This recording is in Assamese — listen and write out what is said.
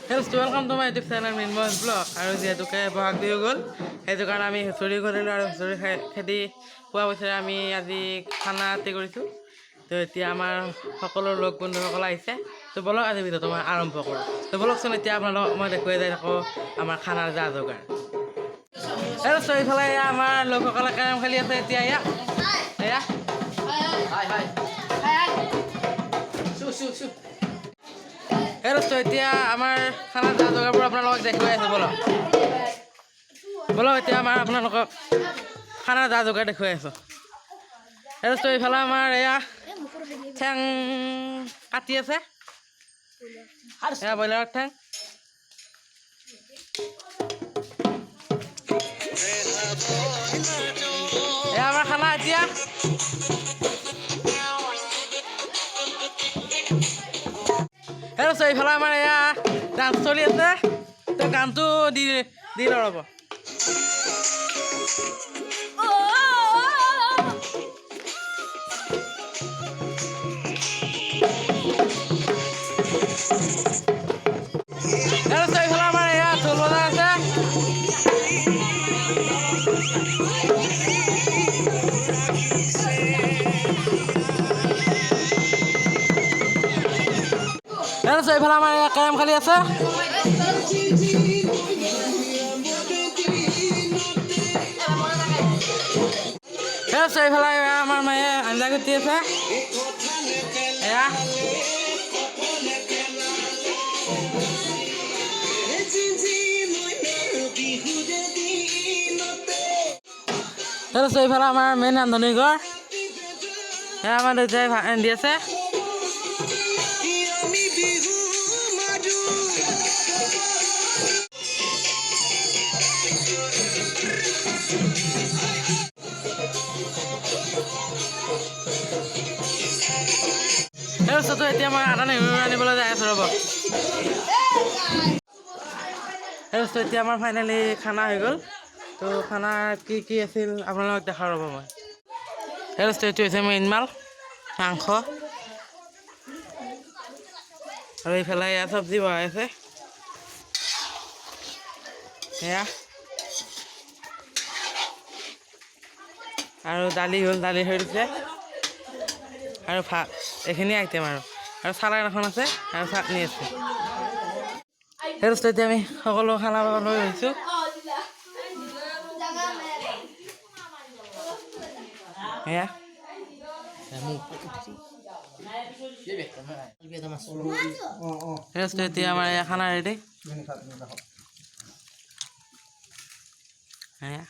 Welcome to my YouTube channel Minmoy blog और जीतुके बहाग बिहु गल সেইটো কাৰণে আমি হুঁচৰি কৰিলোঁ আৰু হুঁচৰি খেদি পুৱা বছৰে আমি আজি খানা আতি কৰিছোঁ। তো এতিয়া আমাৰ সকলো লগ বন্ধুসকল আহিছে। তো বলক আজি ভিডিঅ'টো মই আৰম্ভ কৰোঁ। তো বলকচোন এতিয়া আপোনালোকক মই দেখুৱাই যাই থাকোঁ আমাৰ খানাৰ যা যোগাৰ। তো এইফালে আমাৰ লোকসকলে কেৰম খেলি আছে এতিয়া এয়া এয়া তো এতিয়া আমাৰ খানাৰ যা যোগাৰবোৰ আপোনালোকক দেখুৱাই আছোঁ। বলক এতিয়া আমাৰ আপোনালোকক খানাৰ যা যোগাৰ দেখুৱাই আছোঁ। তো এইফালে আমাৰ এয়া ঠেং কাটি আছে, এয়া ব্ৰইলাৰৰ ঠেং। এয়া আমাৰ খানা এতিয়া। এইফালে আমাৰ এয়া ডান্স চলি আছে। তো গানটো দি লওঁ ৰ'ব। এইফালে আমাৰ এয়া ঢোল বজাই আছে। এইফালে আমাৰ এয়া কেৰম খেলি আছে। এইফালে আমাৰ মায়ে আঞ্জা কুটি আছে এয়া। এইফালে আমাৰ মেইন ৰান্ধনী ঘৰ, এয়া আমাৰ দেউতাই ৰান্ধি আছে। এতিয়া মই আদা নেহৰু আনিবলৈ যাই আছোঁ ৰ'ব। এতিয়া আমাৰ ফাইনেলি খানা হৈ গ'ল। তো খানা কি আছিল আপোনালোকক দেখাওঁ ৰ'ব মই। এইটো হৈছে মেইন মাল মাংস, আৰু এইফালে এয়া চব্জি বহাই আছে এয়া, আৰু দালি হ'ল, দালি হৈ দিছে, আৰু ভাত, এইখিনি আইটেম আৰু চালাড এখন আছে আৰু চাটনি আছে। এতিয়া আমি সকলো খানা লৈ আহিছোঁ। এয়া এতিয়া আমাৰ এয়া খানা ৰেডি। এয়া